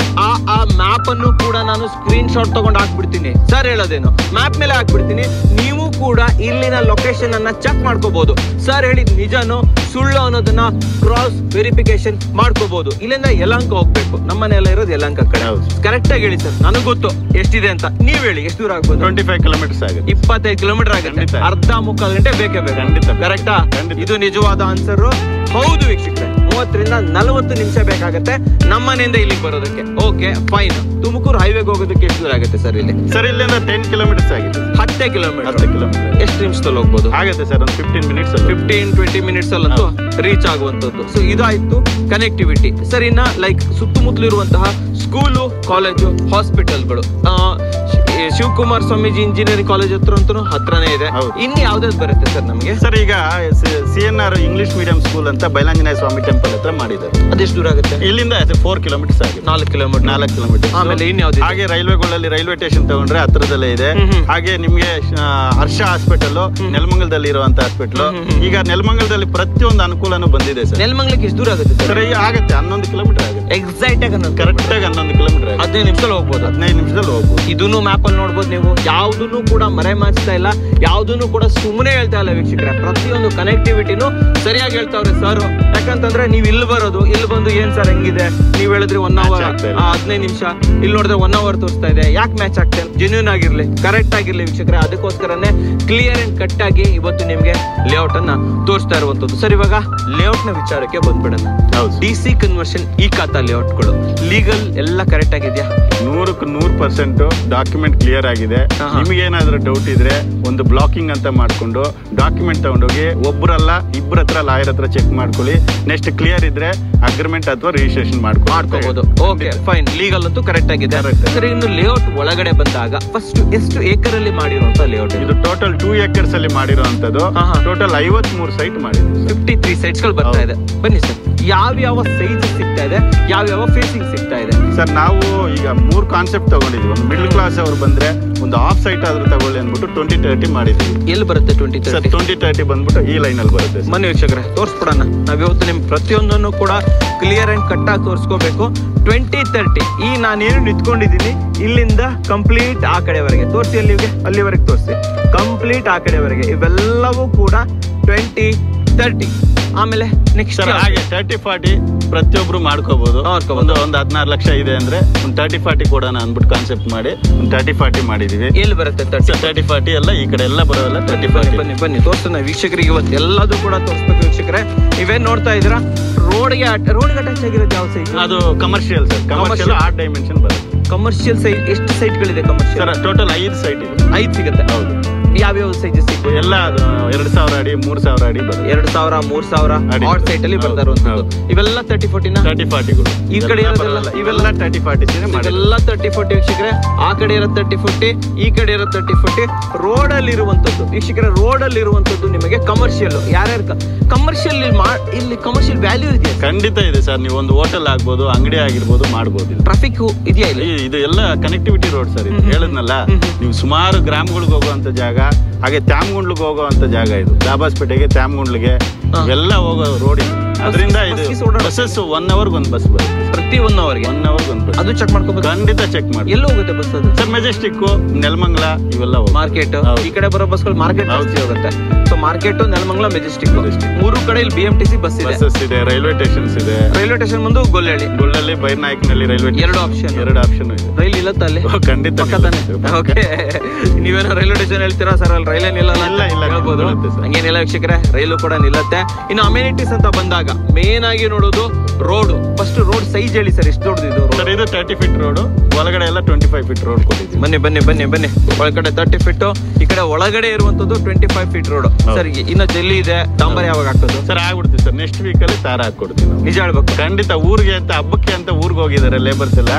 ಆ ಮ್ಯಾಪ್ ಅನ್ನು ಕೂಡ ನಾನು ಸ್ಕ್ರೀನ್ ಶಾಟ್ ತಗೊಂಡು ಹಾಕ್ಬಿಡ್ತೀನಿ. ಸರ್ ಹೇಳೋದೇನು, ಮ್ಯಾಪ್ ಮೇಲೆ ಹಾಕ್ಬಿಡ್ತೀನಿ. ನೀವು ಕೂಡ ಇಲ್ಲಿನ ಲೊಕೇಶನ್ ಅನ್ನ ಚೆಕ್ ಮಾಡ್ಕೋಬಹುದು. ಸರ್ ಹೇಳಿದ್ ನಿಜನೋ ಸುಳ್ಳು ಅನ್ನೋದನ್ನ ಕ್ರಾಸ್ ವೆರಿಫಿಕೇಶನ್ ಮಾಡ್ಕೋಬಹುದು. ಇಲ್ಲಿಂದ ಯಲಹಂಕ ಹೋಗ್ಬೇಕು, ನಮ್ಮನೆ ಎಲ್ಲ ಇರೋದು ಯಲಹಂಕ ಕಡೆ. ಕರೆಕ್ಟ್ ಆಗಿ ಹೇಳಿ ಸರ್, ನನಗೆ ಗೊತ್ತು ಎಷ್ಟಿದೆ ಅಂತ. ನೀವ್ ಹೇಳಿ ಎಷ್ಟು ದೂರ ಆಗ್ಬೋದು? 25 ಕಿಲೋಮೀಟರ್ಸ್ ಆಗುತ್ತೆ. 25 ಕಿಲೋಮೀಟರ್ ಆಗುತ್ತೆ. ಅರ್ಧ ಮುಕ್ಕಾಲು ಗಂಟೆ ಬೇಕೇ ಬೇಕು. ಖಂಡಿತ. ಕರೆಕ್ಟಾ? ಇದು ನಿಜವಾದ ಆನ್ಸರ್. ಹೌದು ವೀಕ್ಷಕರೇ, 30 ರಿಂದ 40 ನಿಮಿಷ ಬೇಕಾಗತ್ತೆ ನಮ್ಮನೆಯಿಂದ ಇಲ್ಲಿಗೆ ಬರೋದಕ್ಕೆ. Okay fine. ತುಮಕೂರು ಹೈವೇಗೆ ಹೋಗೋದಕ್ಕೆ ಎಷ್ಟು ದೂರ ಆಗುತ್ತೆ ಸರ್ ಇಲ್ಲಿ? ಸರ್ ಇಲ್ಲಿಂದ 10 ಕಿಲೋಮೀಟರ್ಸ್ ಆಗಿದೆ. 10 ಕಿಲೋಮೀಟರ್ ಎಷ್ಟು ನಿಮಿಷದಲ್ಲಿ ಹೋಗ್ಬೋದು? ಆಗುತ್ತೆ ಸರ್ ಒಂದು 15-20 ಮಿನಿಟ್ಸ್ ಅಲ್ಲಂತೂ ರೀಚ್ ಆಗುವಂತದ್ದು. ಸೊ ಇದಾಯ್ತು ಕನೆಕ್ಟಿವಿಟಿ. ಸರ್ ಇನ್ನ ಲೈಕ್ ಸುತ್ತಮುತ್ತಲು ಇರುವಂತಹ ಸ್ಕೂಲು, ಕಾಲೇಜು, ಹಾಸ್ಪಿಟಲ್ಗಳು, ಶಿವಕುಮಾರ್ ಸ್ವಾಮೀಜಿ ಇಂಜಿನಿಯರಿಂಗ್ ಕಾಲೇಜ್ ಹತ್ರನೇ ಇದೆ. ಇನ್ನು ಯಾವ್ದಾದ್ರು ಬರುತ್ತೆ ಸರ್ ನಮಗೆ? ಸರ್ ಈಗ CNR ಇಂಗ್ಲಿಷ್ ಮೀಡಿಯಂ ಸ್ಕೂಲ್ ಅಂತ ಬೈಲಾಂಜನೇಯ ಸ್ವಾಮಿ ಟೆಂಪಲ್ ಹತ್ರ ಮಾಡಿದ್ದಾರೆ. ಅದೆಷ್ಟು ದೂರ ಆಗುತ್ತೆ? ಇಲ್ಲಿಂದ 4 ಕಿಲೋಮೀಟರ್ಸ್ ಆಗಿದೆ. 4 ಕಿಲೋಮೀಟರ್. ಆಮೇಲೆ ಇನ್ಯಾವ್ದು? ಹಾಗೆ ರೈಲ್ವೆಗಳಲ್ಲಿ ರೈಲ್ವೆ ಸ್ಟೇಷನ್ ತಗೊಂಡ್ರೆ ಹತ್ರದಲ್ಲೇ ಇದೆ. ಹಾಗೆ ನಿಮ್ಗೆ ಹರ್ಷ ಹಾಸ್ಪಿಟಲ್ ನೆಲಮಂಗಲದಲ್ಲಿ ಇರುವಂತ ಹಾಸ್ಪಿಟಲ್. ಈಗ ನೆಲಮಂಗಲದಲ್ಲಿ ಪ್ರತಿಯೊಂದು ಅನುಕೂಲನೂ ಬಂದಿದೆ ಸರ್. ನೆಲಮಂಗಲಕ್ಕೆ ಎಷ್ಟು ದೂರ ಆಗುತ್ತೆ ಸರ್? ಆಗುತ್ತೆ 11 ಕಿಲೋಮೀಟರ್ ಆಗುತ್ತೆ. ಎಕ್ಸಾಕ್ಟ್ ಆಗಿ ಕರೆಕ್ಟ್ ಆಗಿ 11 ಕಿಲೋಮೀಟರ್. 15 ನಿಮಿಷದಲ್ಲಿ ಹೋಗ್ಬೋದು. 15 ನಿಮಿಷದಲ್ಲಿ ಹೋಗ್ಬೋದು. ಇದನ್ನು ಮ್ಯಾಪ್ ಅಲ್ಲಿ ನೋಡ್ಬೋದು ನೀವು. ಯಾವ್ದನ್ನು ಕೂಡ ಮರೆ ಮಾಚ್ತಾ ಇಲ್ಲ, ಯಾವ್ದನ್ನು ಕೂಡ ಸುಮ್ಮನೆ ಹೇಳ್ತಾ ಇಲ್ಲ ವೀಕ್ಷಕರೇ. ಪ್ರತಿಯೊಂದು ಕನೆಕ್ಟಿವಿಟಿನೂ ಸರಿಯಾಗಿ ಹೇಳ್ತಾವ್ರೆ ಸರ್. ಯಾಕಂತಂದ್ರೆ ನೀವ್ ಇಲ್ಲಿ ಬರೋದು, ಇಲ್ಲಿ ಬಂದು ಏನ್ ಸರ್ ಹೆಂಗಿದೆ ನೀವ್ ಹೇಳಿದ್ರಿ 1 ಅವರ್ 15 ನಿಮಿಷ, ಇಲ್ಲಿ ನೋಡಿದ್ರೆ 1 ಅವರ್ ತೋರಿಸ್ತಾ ಇದೆ. ಯಾಕೆ ಮ್ಯಾಚ್ ಆಗ್ತಾ ಇಲ್ಲ? ಜೆನ್ಯೂನ್ ಆಗಿರ್ಲಿ, ಕರೆಕ್ಟ್ ಆಗಿರ್ಲಿ ವೀಕ್ಷಕರೇ. ಅದಕ್ಕೋಸ್ಕರನೇ ಕ್ಲಿಯರ್ ಅಂಡ್ ಕಟ್ ಆಗಿ ಇವತ್ತು ನಿಮ್ಗೆ ಲೇಔಟ್ ಅನ್ನ ತೋರಿಸ್ತಾ ಇರುವಂತದ್ದು. ಸರ್ ಇವಾಗ ಲೇಔಟ್ ನ ವಿಚಾರಕ್ಕೆ ಬಂದ್ಬಿಡೋಣ. DC ಕನ್ವರ್ಷನ್ ಈ ಖಾತಾ ಲೇಔಟ್ಗಳು ಲೀಗಲ್ ಎಲ್ಲ ಕರೆಕ್ಟ್ ಆಗಿದ್ಯಾ? 100% ಡಾಕ್ಯುಮೆಂಟ್ ಕ್ಲಿಯರ್ ಆಗಿದೆ. ನಿಮ್ಗೆ ಏನಾದ್ರೂ ಡೌಟ್ ಇದ್ರೆ ಒಂದು ಬ್ಲಾಕಿಂಗ್ ಅಂತ ಮಾಡ್ಕೊಂಡು ಡಾಕ್ಯುಮೆಂಟ್ ತಗೊಂಡೋಗಿ ಒಬ್ಬರಲ್ಲ ಇಬ್ಬರ ಹತ್ರ ಲಾಯರ್ ಹತ್ರ ಚೆಕ್ ಮಾಡ್ಕೊಳ್ಳಿ. ನೆಕ್ಸ್ಟ್ ಕ್ಲಿಯರ್ ಇದ್ರೆ ಅಗ್ರಿಮೆಂಟ್ ಅಥವಾ ರಿಜಿಸ್ಟ್ರೇಷನ್ ಮಾಡ್ಕೋಬಹುದು. Okay fine. ಲೀಗಲ್ ಅಂತೂ ಕರೆಕ್ಟ್ ಆಗಿದೆ. ಸರ್ ಇನ್ನು ಲೇಔಟ್ ಒಳಗಡೆ ಬಂದಾಗ ಫಸ್ಟ್ ಎಷ್ಟು ಏಕರ್ ಅಲ್ಲಿ ಮಾಡಿರುವಂತ ಲೇಔಟ್? ಇದು ಟೋಟಲ್ 2 acres ಅಲ್ಲಿ ಮಾಡಿರುವಂತದ್ದು. ಟೋಟಲ್ 53 ಸೈಟ್ ಮಾಡಿದೆ. 53 ಸೈಟ್ಸ್ ಗಳು ಬರ್ತಾ ಇದೆ. ಬನ್ನಿ ಸರ್, ಯಾವ್ಯಾವ ಸೈಜ್ ಸಿಗ್ತಾ ಇದೆ, ಯಾವ್ಯಾವ ಫೇಸಿಂಗ್ ಸಿಗ್ತಾ ಇದೆ? ಸರ್ ನಾವು ಈಗ 3 ಕಾನ್ಸೆಪ್ಟ್ ತಗೊಂಡಿದ್ವಿ. ಒಂದು ಮಿಡಲ್ ಕ್ಲಾಸ್ ಅವ್ರು ಬಂದ್ರೆ ಒಂದು ಹಾಫ್ ಸೈಟ್ ಆದ್ರೂ ತಗೊಳ್ಳಿ ಅಂದ್ಬಿಟ್ಟು 20-30 ಮಾಡಿದ್ವಿ. ಎಲ್ಲಿ ಬರುತ್ತೆ 20-30 ಬಂದ್ಬಿಟ್ಟು ಈ ಲೈನ್ ಅಲ್ಲಿ ಬರುತ್ತೆ. ಮನೆ ವೀಕ್ಷಕರೇ ತೋರಿಸ್ಬಿಡೋಣ. ನಾವಿವತ್ತು ನಿಮ್ ಪ್ರತಿಯೊಂದನ್ನು ಕೂಡ ಕ್ಲಿಯರ್ ಅಂಡ್ ಕಟ್ ಆಗಿ ತೋರಿಸ್ಕೋಬೇಕು. 20-30 ಈ ನಾನೇನು ನಿಂತ್ಕೊಂಡಿದ್ದೀನಿ ಇಲ್ಲಿಂದ ಕಂಪ್ಲೀಟ್ ಆ ಕಡೆವರೆಗೆ ತೋರಿಸಿ. ಅಲ್ಲಿವರೆಗೆ ತೋರಿಸಿ. ಕಂಪ್ಲೀಟ್ ಆ ಕಡೆವರೆಗೆ ಇವೆಲ್ಲವೂ ಕೂಡ 20-30. ಆಮೇಲೆ ನೆಕ್ಸ್ಟ್ ಹಾಗೆ 30-40 ಪ್ರತಿಯೊಬ್ರು ಮಾಡ್ಕೋಬಹುದು. ಒಂದು 16 ಲಕ್ಷ ಇದೆ ಅಂದ್ರೆ ಒಂದು 30-40 ಕೊಡೋಣ ಅಂದ್ಬಿಟ್ಟು ಕಾನ್ಸೆಪ್ಟ್ ಮಾಡಿ ಒಂದು 30-40 ಮಾಡಿದೀವಿ. ಎಲ್ಲಿ ಬರುತ್ತೆ 30-40 ಎಲ್ಲ ಈ ಕಡೆ ಎಲ್ಲ ಬರೋಲ್ಲ. 30-40 ಬನ್ನಿ ತೋರಿಸೋಣ ವೀಕ್ಷಕರಿಗೆ. ಇವತ್ತು ಎಲ್ಲದೂ ಕೂಡ ತೋರಿಸ್ಬೇಕು ವೀಕ್ಷಕರೇ. ನೀವೇನ್ ನೋಡ್ತಾ ಇದ್ದೀರಾ, ರೋಡ್ಗೆ ಅಟ್ಯಾಚ್ ಆಗಿರೋದು ಯಾವ ಸೈಜ್? ಅದು ಕಮರ್ಷಿಯಲ್ ಸರ್. ಕಮರ್ಷಿಯಲ್ 8 ಡೈಮೆನ್ಷನ್ ಬರುತ್ತೆ. ಕಮರ್ಷಿಯಲ್ ಸೈಜ್ ಎಷ್ಟು ಸೈಟ್ಗಳಿದೆ ಕಮರ್ಷಿಯಲ್? ಟೋಟಲ್ 5 ಸೈಟ್ ಇದೆ. 5 ಸಿಗುತ್ತೆ. ಹೌದು. ಯಾವ್ಯಾವ ಸೈಜಸ್ ಸಿಗ್ಬೋದು? ಎಲ್ಲ 2000 ಅಡಿ 3000 ಅಡಿ 2000 3000 ಆಡ್ ಸೈಟ್ ಅಲ್ಲಿ ಬರ್ತಾ ಇರುವಂತದ್ದು. ಇವೆಲ್ಲ 30-40 ಈ ಕಡೆ ಇವೆಲ್ಲ 30-40 ಇವೆಲ್ಲ 30-40 ವೀಕ್ಷಕರೇ. ಆ ಕಡೆ ಇರೋ 30-40, ಈ ಕಡೆ ಇರೋ 30-40 ರೋಡ್ ಅಲ್ಲಿ ಇರುವಂತದ್ದು ವೀಕ್ಷಕರೇ. ರೋಡ್ ಅಲ್ಲಿ ಇರುವಂತದ್ದು ನಿಮಗೆ ಕಮರ್ಷಿಯಲ್. ಯಾರ್ಯಾರು ಕಮರ್ಷಿಯಲ್ ಇಲ್ಲಿ ಕಮರ್ಷಿಯಲ್ ವ್ಯಾಲ್ಯೂ ಇದೆಯಾ? ಖಂಡಿತ ಇದೆ ಸರ್. ನೀವು ಒಂದು ಹೋಟೆಲ್ ಆಗ್ಬೋದು, ಅಂಗಡಿ ಆಗಿರ್ಬೋದು, ಮಾಡ್ಬೋದು. ಟ್ರಾಫಿಕ್ ಇದೆಯಾ ಇಲ್ಲಿ? ಇದು ಎಲ್ಲ ಕನೆಕ್ಟಿವಿಟಿ ರೋಡ್ ಸರ್. ಇದು ಹೇಳಿದ್ನಲ್ಲ, ನೀವು ಸುಮಾರು ಗ್ರಾಮಗಳಿಗೆ ಹೋಗುವಂತ ಜಾಗ, ಹಾಗೆ ತ್ಯಾಮಗುಂಡ್ಲಿಗೆ ಹೋಗುವಂತ ಜಾಗ. ಇದು ದಾಬಾಸ್ಪೇಟೆಗೆ, ತ್ಯಾಮಗುಂಡ್ಲಿಗೆ ಎಲ್ಲ ಹೋಗೋ ರೋಡ್ ಇದು. ಅದರಿಂದ ಇದು ಬಸ್ಸಸ್ 1 ಅವರ್ಗೆ ಒಂದು ಬಸ್ ಬರುತ್ತೆ. ಪ್ರತಿ 1 ಅವರ್ಗೆ 1 ಅವರ್ಗೆ ಒಂದು ಬಸ್. ಅದು ಚೆಕ್ ಮಾಡ್ಕೋಬೇಕು. ಖಂಡಿತ ಚೆಕ್ ಮಾಡಿ. ಎಲ್ಲಿ ಹೋಗುತ್ತೆ ಬಸ್ ಅದು? ಸರ್ ಮೆಜೆಸ್ಟಿಕ್, ನೆಲಮಂಗಲ ಇವೆಲ್ಲ ಮಾರ್ಕೆಟ್. ಈ ಕಡೆ ಬರೋ ಬಸ್ಗಳು ಮಾರ್ಕೆಟ್ ಹೋಗುತ್ತೆ. ಸೊ ಮಾರ್ಕೆಟ್, ನೆಲಮಂಗಲ, ಮೆಜೆಸ್ಟಿಕ್ 3 ಕಡೆ ಇಲ್ಲಿ BMTC ಬಸ್ ಇದೆ. ರೈಲ್ವೆ ಸ್ಟೇಷನ್ಸ್ ಇದೆ. ರೈಲ್ವೆ ಸ್ಟೇಷನ್ ಬಂದು ಗೊಲ್ಲಳ್ಳಿ, ಬೈರ್ನಾಯ್ಕನಲ್ಲಿ ರೈಲ್ವೆ 2 ಆಪ್ಷನ್ ಇದೆ. ರೈಲ್ ಇಲ್ಲತ್ತ ಅಲ್ಲಿ? ಖಂಡಿತ. ಓಕೆ, ನೀವೇನೋ ರೈಲ್ವೆ ಸ್ಟೇಷನ್ ಹೇಳ್ತೀರಾ ಸರ್? ಅಲ್ಲಿ ರೈಲೇ ನಿಲ್ಲ ಹೇಳ್ಬೋದು. ಹಂಗೇನಿಲ್ಲ ವೀಕ್ಷಕರೇ, ರೈಲು ಕೂಡ ನಿಲ್ಲತ್ತೆ. ಇನ್ನು ಅಮ್ಯುನಿಟೀಸ್ ಅಂತ ಬಂದಾಗ ಮೇನ್ ಆಗಿ ನೋಡೋದು ರೋಡ್. ಫಸ್ಟ್ ರೋಡ್ ಸೈಜ್ ಹೇಳಿ ಸರ್, ಎಷ್ಟು ದೊಡ್ಡದಿದು? ಸರ್ ಇದು 30 ಫೀಟ್ ರೋಡ್. ಒಳಗಡೆ ಎಲ್ಲ 25 ಫೀಟ್ ರೋಡ್ ಕೊಟ್ಟಿದ್ದೀವಿ. ಬನ್ನಿ. ಒಳಗಡೆ 30 ಫೀಟ್, ಈ ಕಡೆ ಒಳಗಡೆ ಇರುವಂತದ್ದು 25 ಫೀಟ್ ರೋಡ್. ಸರ್ ಇನ್ನು ಜಲ್ಲಿ ಇದೆ. ಡಾಂಬರ್ ಯಾವಾಗ ಹಾಕೋದು? ಸರ್ ಆಗ್ಬಿಡ್ತೀವಿ ಸರ್. ನೆಕ್ಸ್ಟ್ ವೀಕ್ ಅಲ್ಲಿ ತಾರ ಹಾಕೊಡ್ತೀವಿ. ನಿಜ ಹೇಳ್ಬೇಕು. ಖಂಡಿತ. ಊರಿಗೆ ಅಂತ ಹಬ್ಬಕ್ಕೆ ಅಂತ ಊರಿಗೆ ಹೋಗಿದ್ದಾರೆ ಲೇಬರ್ಸ್ ಎಲ್ಲ.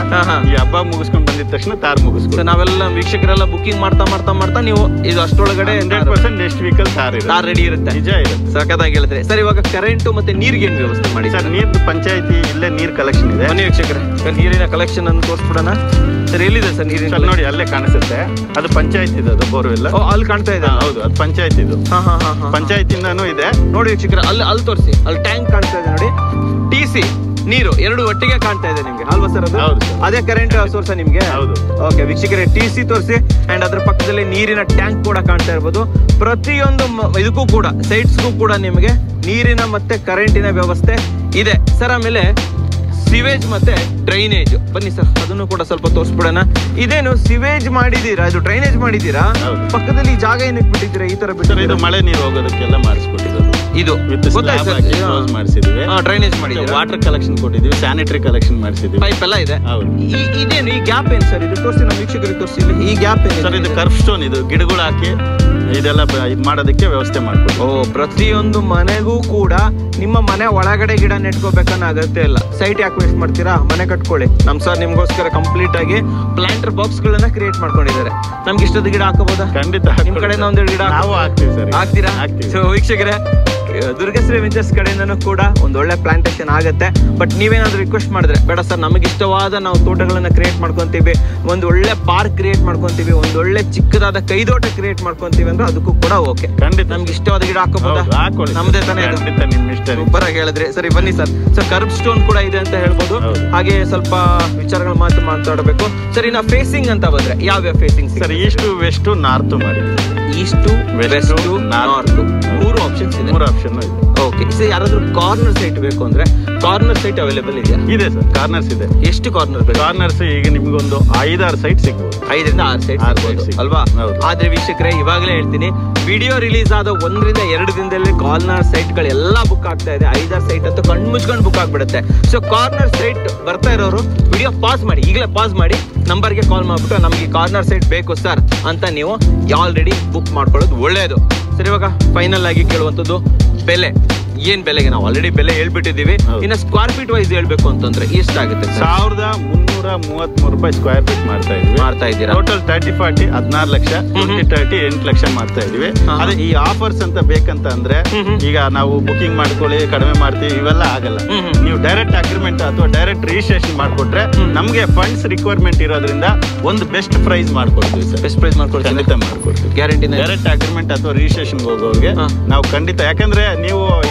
ಈ ಹಬ್ಬ ಮುಗಿಸ್ಕೊಂಡು ಬಂದಿದ ತಕ್ಷಣ ತಾರ್ ಮುಗಿಸ್ಕೊಂಡು ನಾವೆಲ್ಲ ವೀಕ್ಷಕರೆಲ್ಲ ಬುಕಿಂಗ್ ಮಾಡ್ತಾ ನೀವು ಇದು ಅಷ್ಟೊಳಗಡೆ 100% ನೆಕ್ಸ್ಟ್ ವೀಕ್ ಅಲ್ಲಿ ತಾರ್ ರೆಡಿ ಇರುತ್ತೆ. ನಿಜ ಇರುತ್ತೆ. ಸಖತ್ತಾಗಿ ಹೇಳಿದ್ರೆ ಸರ್. ಇವಾಗ ಕರೆಂಟ್ ಮತ್ತೆ ನೀರಿಗೆ ಏನ್ ವ್ಯವಸ್ಥೆ ಮಾಡಿ ಸರ್? ನೀರ್ದು ಪಂಚಾಯತ್ ಪಂಚಾಯತಿ ಇಲ್ಲೇ ನೀರ್ ಕಲೆಕ್ಷನ್ ಇದೆ. ಬನ್ನಿ ವೀಕ್ಷಕರೇ, ನೀರಿನ ಕಲೆಕ್ಷನ್ ಅನ್ನು ತೋರಿಸ್ಬಿಡೋಣ ಸರ್. ಎಲ್ಲಿದೆ ಸರ್ ನೀರಿನ? ನೋಡಿ ಅಲ್ಲೇ ಕಾಣಿಸುತ್ತೆ, ಅದು ಪಂಚಾಯತ್ ಇದೆ, ಅದು ಬೋರ್ವೆಲ್. ಅಲ್ಲಿ ಕಾಣ್ತಾ ಇದೆ. ಹೌದು, ಅದು ಪಂಚಾಯತ್ ಇದು. ಪಂಚಾಯತಿಂದಾನು ಇದೆ ನೋಡಿ ವೀಕ್ಷಕರೇ. ಅಲ್ಲಿ ತೋರಿಸಿ, ಅಲ್ಲಿ ಟ್ಯಾಂಕ್ ಕಾಣ್ತಾ ಇದೆ ನೋಡಿ. TC ನೀರು ಎರಡು ಒಟ್ಟಿಗೆ ಕಾಣ್ತಾ ಇದೆ ನಿಮ್ಗೆ ಅಲ್ವಾ ಸರ್? ಅದು ಹೌದು, ಅದೇ ಕರೆಂಟ್ ಸೋರ್ಸ್ ನಿಮ್ಗೆ? ಹೌದು. ಓಕೆ ವೀಕ್ಷಕರೇ, TC ತೋರಿಸಿ. ಅಂಡ್ ಅದ್ರ ಪಕ್ಕದಲ್ಲಿ ನೀರಿನ ಟ್ಯಾಂಕ್ ಕೂಡ ಕಾಣ್ತಾ ಇರ್ಬೋದು. ಪ್ರತಿಯೊಂದು ಇದಕ್ಕೂ ಕೂಡ ಸೈಟ್ಸ್ಗೂ ಕೂಡ ನಿಮಗೆ ನೀರಿನ ಮತ್ತೆ ಕರೆಂಟಿನ ವ್ಯವಸ್ಥೆ ಇದೆ ಸರ್. ಆಮೇಲೆ ಸಿವೇಜ್ ಮತ್ತೆ ಡ್ರೈನೇಜ್, ಬನ್ನಿ ಸರ್ ಅದನ್ನು ಕೂಡ ಸ್ವಲ್ಪ ತೋರಿಸ್ಬಿಡೋಣ. ಇದೇನು ಸಿವೇಜ್ ಮಾಡಿದೀರಾ, ಇದು ಡ್ರೈನೇಜ್ ಮಾಡಿದೀರಾ? ಪಕ್ಕದಲ್ಲಿ ಜಾಗ ಏನಕ್ಕೆ ಬಿಟ್ಟಿದ್ದೀರಾ ಈ ತರ ಬಿಟ್ಟರೆ? ಇದು ಮಳೆ ನೀರು ಹೋಗೋದಕ್ಕೆಲ್ಲ ಮಾಡಿಸ್ಕೊಟ್ಟಿರೋದು. ಇದು ಮಾಡಿಸಿದೀವಿ, ಡ್ರೈನೇಜ್ ಮಾಡಿದೀವಿ, ವಾಟರ್ ಕಲೆಕ್ಷನ್ ಕೊಟ್ಟಿದೀವಿ, ಸ್ಯಾನಿಟರಿ ಕಲೆಕ್ಷನ್ ಮಾಡಿಸಿದೀವಿ, ಪೈಪ್ ಎಲ್ಲ ಇದೆ. ಇದೇನು ಈ ಗ್ಯಾಪ್ ಏನ್ ಸರ್? ಇದು ತೋರಿಸಿ ನಮ್ಮ ವೀಕ್ಷಕರಿಗೆ ತೋರಿಸಿ. ಈ ಗ್ಯಾಪ್ ಏನ್ ಸರ್? ಇದು ಕರ್ವ್ ಸ್ಟೋನ್, ಇದು ಗಿಡಗಳು ಹಾಕಿ ಇದೆಲ್ಲ ಇದು ಮಾಡೋದಕ್ಕೆ ವ್ಯವಸ್ಥೆ ಮಾಡ್ಕೊಡಿ. ಪ್ರತಿಯೊಂದು ಮನೆಗೂ ಕೂಡ ನಿಮ್ಮ ಮನೆ ಒಳಗಡೆ ಗಿಡ ನೆಟ್ಕೋಬೇಕನ್ನ ಅಗತ್ಯ ಇಲ್ಲ. ಸೈಟ್ ಯಾಕೆ ವೇಸ್ಟ್ ಮಾಡ್ತೀರಾ? ಮನೆ ಕಟ್ಕೊಳ್ಳಿ. ನಮ್ ಸರ್ ನಿಮ್ಗೋಸ್ಕರ ಕಂಪ್ಲೀಟ್ ಆಗಿ ಪ್ಲಾಂಟರ್ ಬಾಕ್ಸ್ ಗಳನ್ನ ಕ್ರಿಯೇಟ್ ಮಾಡ್ಕೊಂಡಿದ್ದಾರೆ. ನಮ್ಗೆ ಇಷ್ಟದ ಗಿಡ ಹಾಕಬಹುದಾ? ಖಂಡಿತ. ನಿಮ್ ಕಡೆಯಿಂದ ಒಂದೆರಡು ಗಿಡ ನಾವು ಹಾಕ್ತೀವಿ ಸರ್. ಹಾಕ್ತೀರಾ? ಸೊ ವೀಕ್ಷಕರೇ, ದುರ್ಗಶ್ರೀ ವೆಂಚರ್ಸ್ ಕಡೆಯಿಂದನೂ ಕೂಡ ಒಂದೊಳ್ಳೆ ಪ್ಲಾಂಟೇಶನ್ ಆಗುತ್ತೆ. ಬಟ್ ನೀವೇನಾದ್ರೂ ರಿಕ್ವೆಸ್ಟ್ ಮಾಡಿದ್ರೆ, ಬೇಡ ಸರ್ ನಮಗೆ ಇಷ್ಟವಾದ ನಾವು ತೋಟಗಳನ್ನ ಕ್ರಿಯೇಟ್ ಮಾಡ್ಕೊಂತೀವಿ, ಒಂದು ಒಳ್ಳೆ ಪಾರ್ಕ್ ಕ್ರಿಯೇಟ್ ಮಾಡ್ಕೊಂತೀವಿ, ಒಂದೊಳ್ಳೆ ಚಿಕ್ಕದಾದ ಕೈದೋಟ ಕ್ರಿಯೇಟ್ ಮಾಡ್ಕೊಂತೀವಿ ಅಂದ್ರೆ ಅದಕ್ಕೂ ಕೂಡ ಓಕೆ. ಖಂಡಿತ ನಮ್ಗೆ ಇಷ್ಟವಾದ ಗಿಡ ಹಾಕೋಬಹುದಾ? ಹಾಕೊಳ್ಳಿ, ನಮ್ದೇ ತಾನೇ. ಸೂಪರ್ ಆಗಿ ಹೇಳಿದ್ರಿ. ಸರಿ ಬನ್ನಿ ಸರ್. ಸೊ ಕರ್ಬ್ ಸ್ಟೋನ್ ಕೂಡ ಇದೆ ಅಂತ ಹೇಳ್ಬೋದು. ಹಾಗೆ ಸ್ವಲ್ಪ ವಿಚಾರಗಳ ಮಾತಾಡಬೇಕು ಸರ್. ಇನ್ನ ಫೇಸಿಂಗ್ ಅಂತ ಬಂದ್ರೆ ಯಾವ್ಯಾವ facing sir? East west north ಮಾಡಿ. ಈಸ್ಟ್ ವೆಸ್ಟ್ ನಾರ್ತ್ ಮೂರು ಆಪ್ಷನ್ಸ್ ಇದೆ. ಓಕೆ. ಯಾರಾದ್ರೂ ಕಾರ್ನರ್ ಸೈಟ್ ಬೇಕು ಅಂದ್ರೆ ಕಾರ್ನರ್ ಸೈಟ್ ಅವೈಲೇಬಲ್ ಇದೆಯಾ? ಇದೆ ಸರ್, ಕಾರ್ನರ್ಸ್ ಇದೆ. ಎಷ್ಟು ಕಾರ್ನರ್? ಕಾರ್ನರ್ಸ್ ಈಗ ನಿಮ್ಗೊಂದು 5-6 ಸೈಟ್ ಸಿಗ್ಬೋದು. 5ರಿಂದ 6 ಸೈಟ್ ಅಲ್ವಾ? ಆದ್ರೆ ವೀಕ್ಷಕರೇ, ಇವಾಗಲೇ ಹೇಳ್ತೀನಿ, ವಿಡಿಯೋ ರಿಲೀಸ್ ಆದ 1-2 ದಿನದಲ್ಲಿ ಕಾರ್ನರ್ ಸೈಟ್ ಗಳೆಲ್ಲ ಬುಕ್ ಆಗ್ತಾ ಇದೆ. 5-6 ಸೈಟ್ ಅಂತೂ ಕಣ್ಣು ಮುಚ್ಕೊಂಡು ಬುಕ್ ಆಗ್ಬಿಡುತ್ತೆ. ಸೊ ಕಾರ್ನರ್ ಸೈಟ್ ಬರ್ತಾ ಇರೋರು ವಿಡಿಯೋ ಪಾಸ್ ಮಾಡಿ, ಈಗಲೇ ಪಾಸ್ ಮಾಡಿ ನಂಬರ್ಗೆ ಕಾಲ್ ಮಾಡ್ಬಿಟ್ಟು ನಮ್ಗೆ ಕಾರ್ನರ್ ಸೈಟ್ ಬೇಕು ಸರ್ ಅಂತ ನೀವು ಆಲ್ರೆಡಿ ಬುಕ್ ಮಾಡ್ಕೊಳ್ಳೋದು ಒಳ್ಳೇದು. ಸರಿ, ಇವಾಗ ಫೈನಲ್ ಆಗಿ ಕೇಳುವಂತದ್ದು ಬೆಲೆ. ಏನ್ ಬೆಲೆಗೆ? ನಾವು ಆಲ್ರೆಡಿ ಬೆಲೆ ಹೇಳ್ಬಿಟ್ಟಿದೀವಿ. ಇನ್ನ ಸ್ಕ್ವೇರ್ ಫೀಟ್ ವೈಸ್ ಹೇಳ್ಬೇಕು ಅಂತಂದ್ರೆ ಎಷ್ಟಾಗುತ್ತೆ? 1333 ರೂಪಾಯಿ ಸ್ಕ್ವೇರ್ ಫೀಟ್ ಮಾಡ್ತಾ ಇದ್ದೀರಾ? ಟೋಟಲ್ 30-40 16 ಲಕ್ಷ, 20-30 8 ಲಕ್ಷ ಮಾಡ್ತಾ ಇದೀವಿ. ಅದೇ ಈ ಆಫರ್ಸ್ ಅಂತ ಬೇಕಂತ ಅಂದ್ರೆ ಈಗ ನಾವು ಬುಕಿಂಗ್ ಮಾಡ್ಕೊಳ್ಳಿ ಕಡಿಮೆ ಮಾಡ್ತೀವಿ ಇವೆಲ್ಲ ಆಗಲ್ಲ. ನೀವು ಡೈರೆಕ್ಟ್ ಅಗ್ರಿಮೆಂಟ್ ಅಥವಾ ಡೈರೆಕ್ಟ್ ರಿಜಿಸ್ಟ್ರೇಷನ್ ಮಾಡ್ಕೊಟ್ರೆ ನಮ್ಗೆ ಫಂಡ್ಸ್ ರಿಕ್ವೈರ್ಮೆಂಟ್ ಇರೋದ್ರಿಂದ ಒಂದು ಬೆಸ್ಟ್ ಪ್ರೈಸ್ ಮಾಡ್ಕೊಡ್ತೀವಿ ಸರ್. ಬೆಸ್ಟ್ ಪ್ರೈಸ್ ಮಾಡ್ಕೊಡ್ತೀವಿ, ಖಂಡಿತ ಮಾಡ್ಕೊಡ್ತೀವಿ. ಗ್ಯಾರಂಟಿ. ಡೈರೆಕ್ಟ್ ಅಗ್ರಿಮೆಂಟ್ ಅಥವಾ ರಿಜಿಸ್ಟ್ರೇಷನ್ ಹೋಗೋರಿಗೆ ನಾವು ಖಂಡಿತ, ಯಾಕಂದ್ರೆ ನೀವು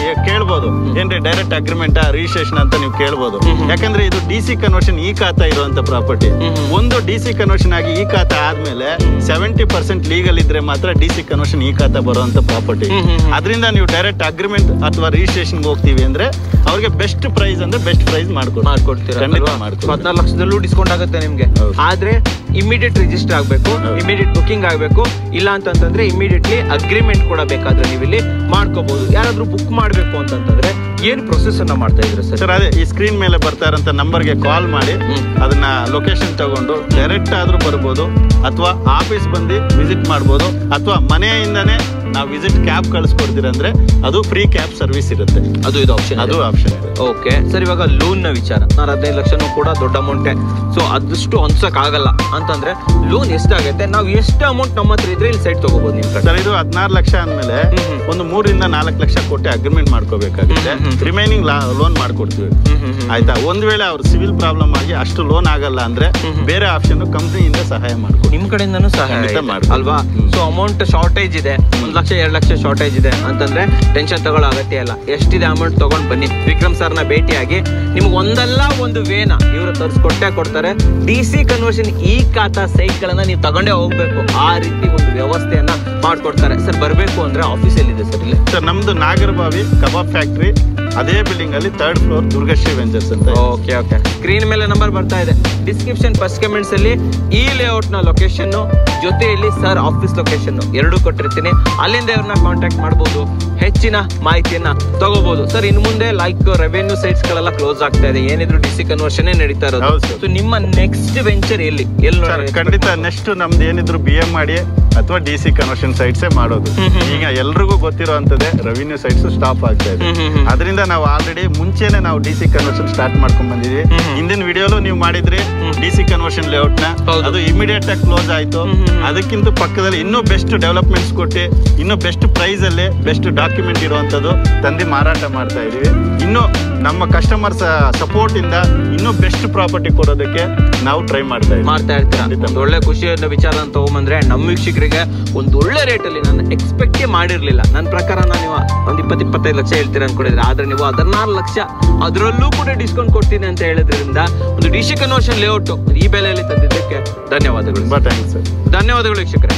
ಕೇಳ್ಬೋದು ಏನ್ರಿ ಡೈರೆಕ್ಟ್ ಅಗ್ರಿಮೆಂಟ್ ರಿಜಿಸ್ಟ್ರೇಷನ್ ಅಂತ ನೀವು ಕೇಳ್ಬೋದು. ಯಾಕಂದ್ರೆ ಇದು DC ಕನ್ವರ್ಷನ್ ಈ ಖಾತಾ ಇರುವಂತ ಪ್ರಾಪರ್ಟಿ. ಒಂದು DC ಕನ್ವರ್ಷನ್ ಆಗಿ ಈ ಖಾತಾ ಆದ್ಮೇಲೆ 70% ಲೀಗಲ್ ಇದ್ರೆ ಮಾತ್ರ DC ಕನ್ವರ್ಷನ್ ಈ ಖಾತಾ ಬರುವಂತ ಪ್ರಾಪರ್ಟಿ. ಅದರಿಂದ ನೀವು ಡೈರೆಕ್ಟ್ ಅಗ್ರಿಮೆಂಟ್ ಅಥವಾ ರಿಜಿಸ್ಟ್ರೇಷನ್ ಹೋಗ್ತೀವಿ ಅಂದ್ರೆ ಅವ್ರಿಗೆ ಬೆಸ್ಟ್ ಪ್ರೈಸ್ ಅಂದ್ರೆ ಬೆಸ್ಟ್ ಪ್ರೈಸ್ ಮಾಡ್ಕೊಡ್ತೀರಾ. 14 ಲಕ್ಷದಲ್ಲೂ ಡಿಸ್ಕೌಂಟ್ ಆಗುತ್ತೆ ನಿಮ್ಗೆ. ಆದ್ರೆ ಇಮಿಡಿಯೇಟ್ ರಿಜಿಸ್ಟರ್ ಆಗ್ಬೇಕು, ಇಮಿಡಿಯೇಟ್ ಬುಕಿಂಗ್ ಆಗ್ಬೇಕು. ಇಲ್ಲ ಅಂತಂದ್ರೆ ಇಮಿಡಿಯೇಟ್ಲಿ ಅಗ್ರಿಮೆಂಟ್ ಕೂಡ ಬೇಕಾದ್ರೆ ನೀವು ಇಲ್ಲಿ ಮಾಡ್ಕೋಬಹುದು. ಯಾರಾದ್ರೂ ಬುಕ್ ಮಾಡ್ಬೇಕು ಅಂತಂದ್ರೆ ಏನ್ ಪ್ರೊಸೆಸ್ ಅನ್ನ ಮಾಡ್ತಾ ಇದ್ರೆ ಸರ್? ಅದೇ ಈ ಸ್ಕ್ರೀನ್ ಮೇಲೆ ಬರ್ತಾ ಇರೋಂತ ನಂಬರ್ಗೆ ಕಾಲ್ ಮಾಡಿ ಅದನ್ನ ಲೊಕೇಶನ್ ತಗೊಂಡು ಡೈರೆಕ್ಟ್ ಆದ್ರೂ ಬರ್ಬೋದು, ಅಥವಾ ಆಫೀಸ್ ಬಂದು ವಿಸಿಟ್ ಮಾಡ್ಬೋದು, ಅಥವಾ ಮನೆಯಿಂದಾನೇ ನಾವು ವಿಸಿಟ್ ಕ್ಯಾಬ್ ಕಳಿಸ್ಕೊಡ್ತೀರಂದ್ರೆ ಅದು ಫ್ರೀ ಕ್ಯಾಬ್ ಸರ್ವಿಸ್ ಇರುತ್ತೆ. ಅದು ಆಪ್ಷನ್ ಇದೆ. ಓಕೆ ಸರ್, ಇವಾಗ ಲೋನ್ ನ ವಿಚಾರ. 15 ಲಕ್ಷನೂ ಕೂಡ ದೊಡ್ಡ ಅಮೌಂಟೇ. ಸೊ ಅದಷ್ಟು ಅನ್ಸಕ್ ಆಗಲ್ಲ ಅಂತಂದ್ರೆ ಲೋನ್ ಎಷ್ಟಾಗುತ್ತೆ? ನಾವು ಎಷ್ಟು ಅಮೌಂಟ್ ನಮ್ಮ ಹತ್ರ ಇದ್ರೆ ಇಲ್ಲಿ ಸೈಟ್ ತಗೋಬಹುದು ನಿಮ್ ಸರ್? ಇದು 16 ಲಕ್ಷ ಅಂದ್ಮೇಲೆ ಒಂದು 3-4 ಲಕ್ಷ ಕೊಟ್ಟು ಅಗ್ರಿಮೆಂಟ್ ಮಾಡ್ಕೋಬೇಕಾಗುತ್ತೆ. ರಿಮೈನಿಂಗ್ ಲೋನ್ ಮಾಡ್ಕೊಡ್ತೀವಿ. ಆಯ್ತಾ? ಒಂದ್ ವೇಳೆ ಅವ್ರ ಸಿವಿಲ್ ಪ್ರಾಬ್ಲಮ್ ಆಗಿ ಅಷ್ಟು ಲೋನ್ ಆಗಲ್ಲ ಅಂದ್ರೆ ಬೇರೆ ಆಪ್ಷನ್ ಕಂಪ್ನಿಯಿಂದ ಸಹಾಯ ಮಾಡ್ಕೊಡಿ. ನಿಮ್ ಕಡೆಯಿಂದನೂ ಸಹಾಯ ಅಲ್ವಾ? ಸೊ ಅಮೌಂಟ್ ಶಾರ್ಟೇಜ್ ಇದೆ, 1 ಲಕ್ಷ 2 ಲಕ್ಷ ಶಾರ್ಟೇಜ್ ಇದೆ ಅಂತಂದ್ರೆ ಟೆನ್ಷನ್ ತಗೊಳ್ಳೋ ಅಗತ್ಯ ಇಲ್ಲ. ಎಷ್ಟಿದೆ ಅಮೌಂಟ್ ತಗೊಂಡ್ ಬನ್ನಿ, ವಿಕ್ರಮ್ ಸರ್ನ ಭೇಟಿಯಾಗಿ ನಿಮ್ಗೆ ಒಂದಲ್ಲ ಒಂದು ವೇನ ಇವರು ತರಿಸ್ಕೊಟ್ಟೆ ಕೊಡ್ತಾರೆ. DC ಕನ್ವರ್ಷನ್ ಈ ಖಾತಾ ಸೈಟ್ ಗಳನ್ನ ನೀವು ತಗೊಂಡೇ ಹೋಗ್ಬೇಕು, ಆ ರೀತಿ ಒಂದು ವ್ಯವಸ್ಥೆಯನ್ನ ಮಾಡ್ಕೊಡ್ತಾರೆ. ಸರ್ ಬರ್ಬೇಕು ಅಂದ್ರೆ ಆಫೀಸ್ ಎಲ್ಲಿದೆ ಸರ್? ಇಲ್ಲಿ ಸರ್ ನಮ್ದು ನಾಗರಬಾವಿ ಕಬಾಬ್ ಫ್ಯಾಕ್ಟ್ರಿ, ಅದೇ ಬಿಲ್ಡಿಂಗ್ ಅಲ್ಲಿ 3rd ಫ್ಲೋರ್ ದುರ್ಗಶ್ರೀ ವೆಂಚರ್ಸ್ ಅಂತ. ಓಕೆ. ಸ್ಕ್ರೀನ್ ಮೇಲೆ ನಂಬರ್ ಬರ್ತಾ ಇದೆ. ಡಿಸ್ಕ್ರಿಪ್ಷನ್ ಫಸ್ಟ್ ಕಮೆಂಟ್ಸ್ ಅಲ್ಲಿ ಈ ಲೇಔಟ್ ನ ಲೊಕೇಶನ್ ಜೊತೆಯಲ್ಲಿ ಸರ್ ಆಫೀಸ್ ಲೊಕೇಶನ್ 2 ಕೊಟ್ಟಿರ್ತೀನಿ. ಅಲ್ಲಿಂದ ಇವ್ರನ್ನ ಕಾಂಟ್ಯಾಕ್ಟ್ ಮಾಡಬಹುದು, ಹೆಚ್ಚಿನ ಮಾಹಿತಿಯನ್ನ ತಗೋಬಹುದು. ಸರ್ ಇನ್ನು ಮುಂದೆ ಲೈಕ್ ರೆವೆನ್ಯೂ ಸೈಟ್ಸ್ ಗಳೆಲ್ಲ ಕ್ಲೋಸ್ ಆಗ್ತಾ ಇದೆ, ಏನಿದ್ರು DC ಕನ್ವರ್ಷನ್ ನಡೀತಾ ಇರೋದು. ಸೊ ನಿಮ್ಮ ನೆಕ್ಸ್ಟ್ ವೆಂಚರ್ ಎಲ್ಲಿ? ಖಂಡಿತ ನೆಕ್ಸ್ಟ್ ನಮ್ದು ಏನಿದ್ರು BM ಮಾಡಿ ಅಥವಾ DC ಕನ್ವರ್ಷನ್ ಸೈಟ್ಸ್ ಮಾಡೋದು. ಈಗ ಎಲ್ರಿಗೂ ಗೊತ್ತಿರುವಂತದ್ದೇ ರೆವಿನ್ಯೂ ಸೈಟ್ಸ್ ಸ್ಟಾಪ್ ಆಗ್ತಾ ಇದೆ. ಅದರಿಂದ ನಾವು ಆಲ್ರೆಡಿ ಮುಂಚೆನೆ ನಾವು DC ಕನ್ವರ್ಷನ್ ಸ್ಟಾರ್ಟ್ ಮಾಡ್ಕೊಂಡ್ ಬಂದಿದ್ವಿ. ಹಿಂದಿನ ವಿಡಿಯೋಲು ನೀವು ಮಾಡಿದ್ರಿ DC ಕನ್ವರ್ಷನ್ ಲೇಔಟ್ ನ, ಅದು ಇಮಿಡಿಯೇಟ್ ಆಗಿ ಕ್ಲೋಸ್ ಆಯ್ತು. ಅದಕ್ಕಿಂತ ಪಕ್ಕದಲ್ಲಿ ಇನ್ನೂ ಬೆಸ್ಟ್ ಡೆವಲಪ್ಮೆಂಟ್ಸ್ ಕೊಟ್ಟು ಇನ್ನೂ ಬೆಸ್ಟ್ ಪ್ರೈಸ್ ಅಲ್ಲಿ ಬೆಸ್ಟ್ ಡಾಕ್ಯುಮೆಂಟ್ ಇರುವಂತದ್ದು ತಂದು ಮಾರಾಟ ಮಾಡ್ತಾ ಇದೀವಿ. ಇನ್ನು ನಮ್ಮ ಕಸ್ಟಮರ್ಸ್ ಸಪೋರ್ಟ್ ಇಂದ ಇನ್ನೂ ಬೆಸ್ಟ್ ಪ್ರಾಪರ್ಟಿ ಕೊಡೋದಕ್ಕೆ ನಾವು ಟ್ರೈ ಮಾಡ್ತಾ ಇರ್ತೀರಾ. ಒಂದು ಒಳ್ಳೆ ಖುಷಿಯ ವಿಚಾರ ಅಂತ ತಗೊಂಬಂದ್ರೆ ನಮ್ಮ ವೀಕ್ಷಕರಿಗೆ ಒಂದು ಒಳ್ಳೆ ರೇಟಲ್ಲಿ ನಾನು ಎಕ್ಸ್ಪೆಕ್ಟೇ ಮಾಡಿರ್ಲಿಲ್ಲ. ನನ್ನ ಪ್ರಕಾರ ನೀವು ಒಂದು 20-25 ಲಕ್ಷ ಹೇಳ್ತೀರಾ ಅನ್ಕೊಂಡಿದ್ರೆ, ಆದ್ರೆ ನೀವು 14 ಲಕ್ಷ ಅದರಲ್ಲೂ ಕೂಡ ಡಿಸ್ಕೌಂಟ್ ಕೊಡ್ತೀನಿ ಅಂತ ಹೇಳಿದ್ರಿಂದ ಒಂದು DC ಕನ್ವರ್ಷನ್ ಲೇಔಟ್ ಈ ಬೆಲೆಯಲ್ಲಿ ತಂದಿದ್ದಕ್ಕೆ ಧನ್ಯವಾದಗಳು. ತುಂಬಾ ಥ್ಯಾಂಕ್ಸ್. ಧನ್ಯವಾದಗಳು ವೀಕ್ಷಕರೇ.